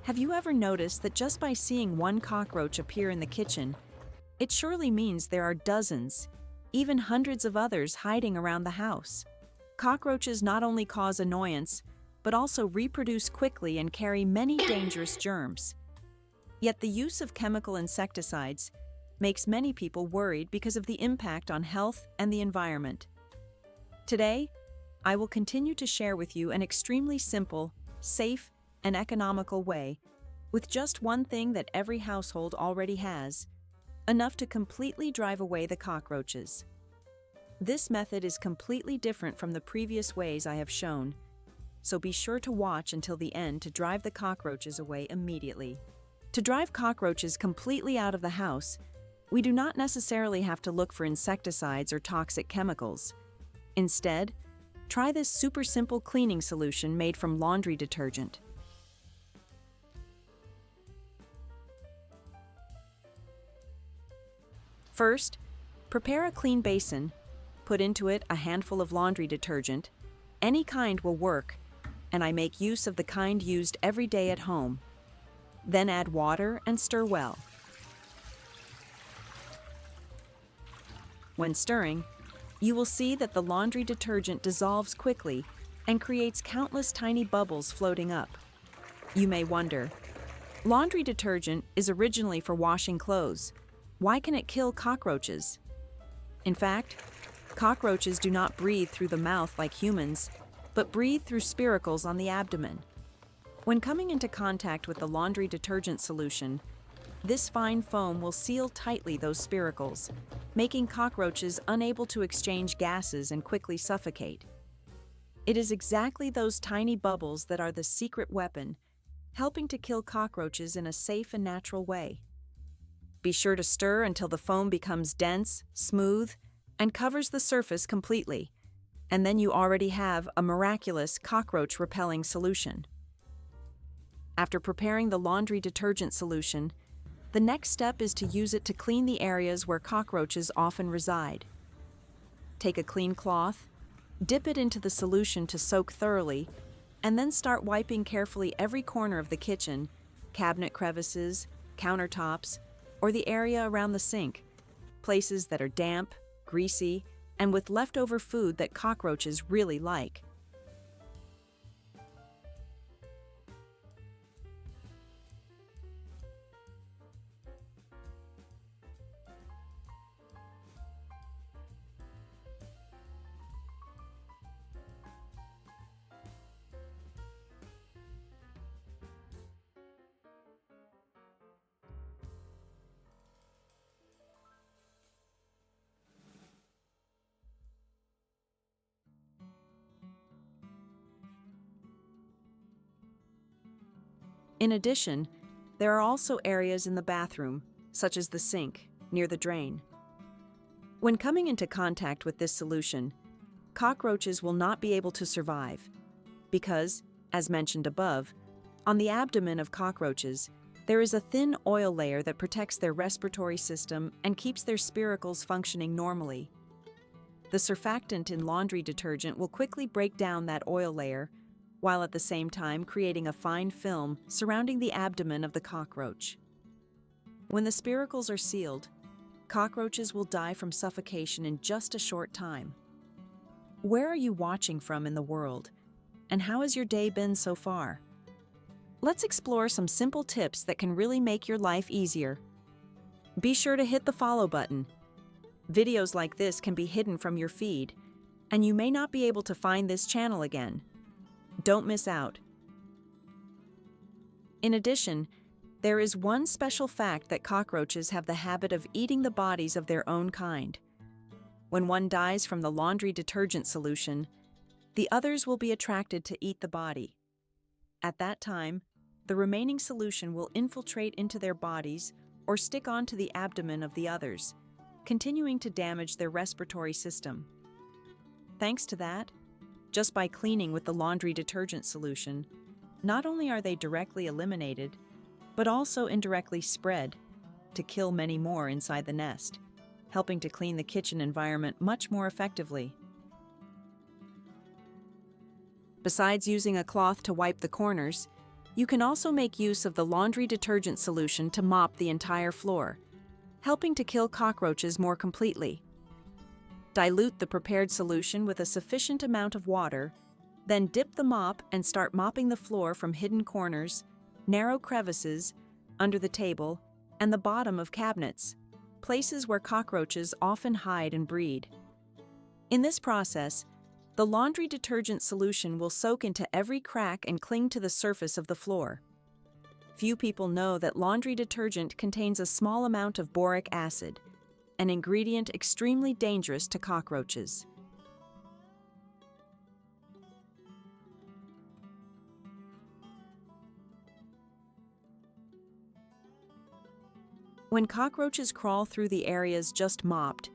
Have you ever noticed that just by seeing one cockroach appear in the kitchen, it surely means there are dozens, even hundreds of others hiding around the house? Cockroaches not only cause annoyance, but also reproduce quickly and carry many dangerous germs. Yet the use of chemical insecticides makes many people worried because of the impact on health and the environment. Today, I will continue to share with you an extremely simple, safe, and economical way, with just one thing that every household already has, enough to completely drive away the cockroaches. This method is completely different from the previous ways I have shown, so be sure to watch until the end to drive the cockroaches away immediately. To drive cockroaches completely out of the house, we do not necessarily have to look for insecticides or toxic chemicals. Instead, try this super simple cleaning solution made from laundry detergent. First, prepare a clean basin, put into it a handful of laundry detergent. Any kind will work, and I make use of the kind used every day at home. Then add water and stir well. When stirring, you will see that the laundry detergent dissolves quickly and creates countless tiny bubbles floating up. You may wonder, laundry detergent is originally for washing clothes. Why can it kill cockroaches? In fact, cockroaches do not breathe through the mouth like humans, but breathe through spiracles on the abdomen. When coming into contact with the laundry detergent solution, this fine foam will seal tightly those spiracles, making cockroaches unable to exchange gases and quickly suffocate. It is exactly those tiny bubbles that are the secret weapon, helping to kill cockroaches in a safe and natural way. Be sure to stir until the foam becomes dense, smooth, and covers the surface completely, and then you already have a miraculous cockroach-repelling solution. After preparing the laundry detergent solution, the next step is to use it to clean the areas where cockroaches often reside. Take a clean cloth, dip it into the solution to soak thoroughly, and then start wiping carefully every corner of the kitchen, cabinet crevices, countertops, or the area around the sink, places that are damp, greasy, and with leftover food that cockroaches really like. In addition, there are also areas in the bathroom, such as the sink, near the drain. When coming into contact with this solution, cockroaches will not be able to survive because, as mentioned above, on the abdomen of cockroaches, there is a thin oil layer that protects their respiratory system and keeps their spiracles functioning normally. The surfactant in laundry detergent will quickly break down that oil layer, while at the same time creating a fine film surrounding the abdomen of the cockroach. When the spiracles are sealed, cockroaches will die from suffocation in just a short time. Where are you watching from in the world? And how has your day been so far? Let's explore some simple tips that can really make your life easier. Be sure to hit the follow button. Videos like this can be hidden from your feed, and you may not be able to find this channel again. Don't miss out. In addition, there is one special fact that cockroaches have the habit of eating the bodies of their own kind. When one dies from the laundry detergent solution, the others will be attracted to eat the body. At that time, the remaining solution will infiltrate into their bodies or stick onto the abdomen of the others, continuing to damage their respiratory system. Thanks to that, just by cleaning with the laundry detergent solution, not only are they directly eliminated, but also indirectly spread to kill many more inside the nest, helping to clean the kitchen environment much more effectively. Besides using a cloth to wipe the corners, You can also make use of the laundry detergent solution to mop the entire floor, helping to kill cockroaches more completely. Dilute the prepared solution with a sufficient amount of water, then dip the mop and start mopping the floor from hidden corners, narrow crevices, under the table, and the bottom of cabinets, places where cockroaches often hide and breed. In this process, the laundry detergent solution will soak into every crack and cling to the surface of the floor. Few people know that laundry detergent contains a small amount of boric acid, an ingredient extremely dangerous to cockroaches. When cockroaches crawl through the areas just mopped,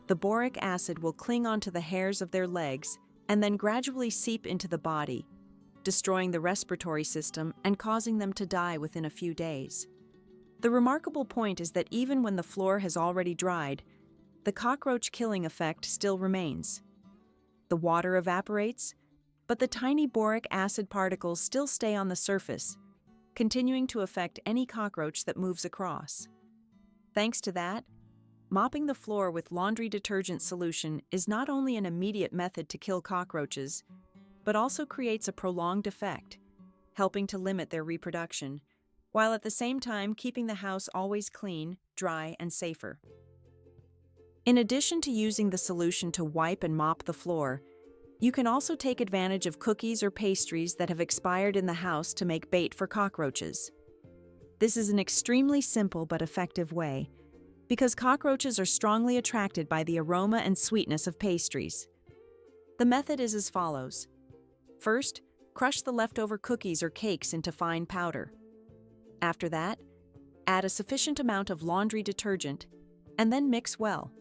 the boric acid will cling onto the hairs of their legs and then gradually seep into the body, destroying the respiratory system and causing them to die within a few days. The remarkable point is that even when the floor has already dried, the cockroach killing effect still remains. The water evaporates, but the tiny boric acid particles still stay on the surface, continuing to affect any cockroach that moves across. Thanks to that, mopping the floor with laundry detergent solution is not only an immediate method to kill cockroaches, but also creates a prolonged effect, helping to limit their reproduction, while at the same time keeping the house always clean, dry, and safer. In addition to using the solution to wipe and mop the floor, you can also take advantage of cookies or pastries that have expired in the house to make bait for cockroaches. This is an extremely simple but effective way, because cockroaches are strongly attracted by the aroma and sweetness of pastries. The method is as follows. First, crush the leftover cookies or cakes into fine powder. After that, add a sufficient amount of laundry detergent, and then mix well.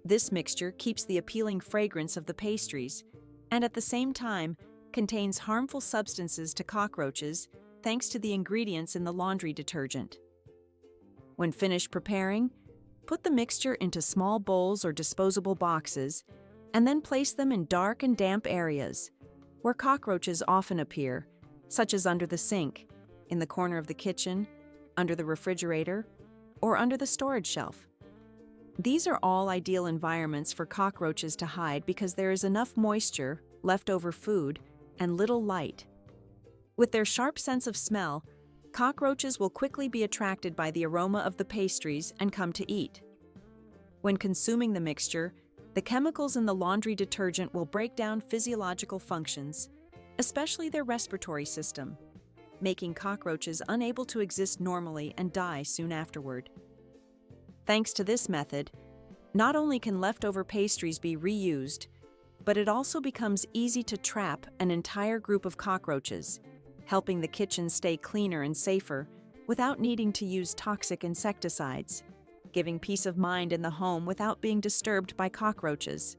This mixture keeps the appealing fragrance of the pastries, and at the same time contains harmful substances to cockroaches thanks to the ingredients in the laundry detergent. When finished preparing, put the mixture into small bowls or disposable boxes, and then place them in dark and damp areas, where cockroaches often appear, such as under the sink, in the corner of the kitchen, under the refrigerator, or under the storage shelf. These are all ideal environments for cockroaches to hide because there is enough moisture, leftover food, and little light. With their sharp sense of smell, cockroaches will quickly be attracted by the aroma of the pastries and come to eat. When consuming the mixture, the chemicals in the laundry detergent will break down physiological functions, especially their respiratory system, making cockroaches unable to exist normally and die soon afterward. Thanks to this method, not only can leftover pastries be reused, but it also becomes easy to trap an entire group of cockroaches, helping the kitchen stay cleaner and safer without needing to use toxic insecticides, giving peace of mind in the home without being disturbed by cockroaches.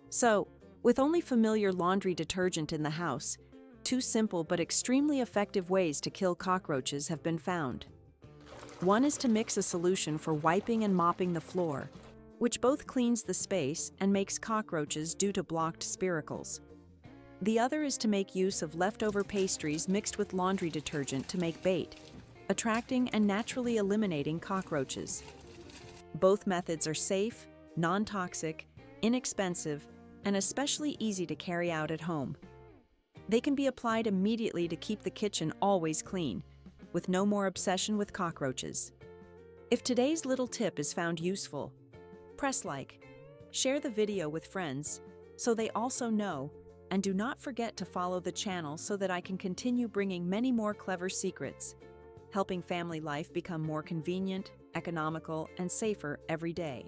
So, with only familiar laundry detergent in the house, two simple but extremely effective ways to kill cockroaches have been found. One is to mix a solution for wiping and mopping the floor, which both cleans the space and makes cockroaches due to blocked spiracles. The other is to make use of leftover pastries mixed with laundry detergent to make bait, attracting and naturally eliminating cockroaches. Both methods are safe, non-toxic, inexpensive, and especially easy to carry out at home. They can be applied immediately to keep the kitchen always clean, with no more obsession with cockroaches. If today's little tip is found useful, press like, share the video with friends so they also know, and do not forget to follow the channel so that I can continue bringing many more clever secrets, helping family life become more convenient, economical, and safer every day.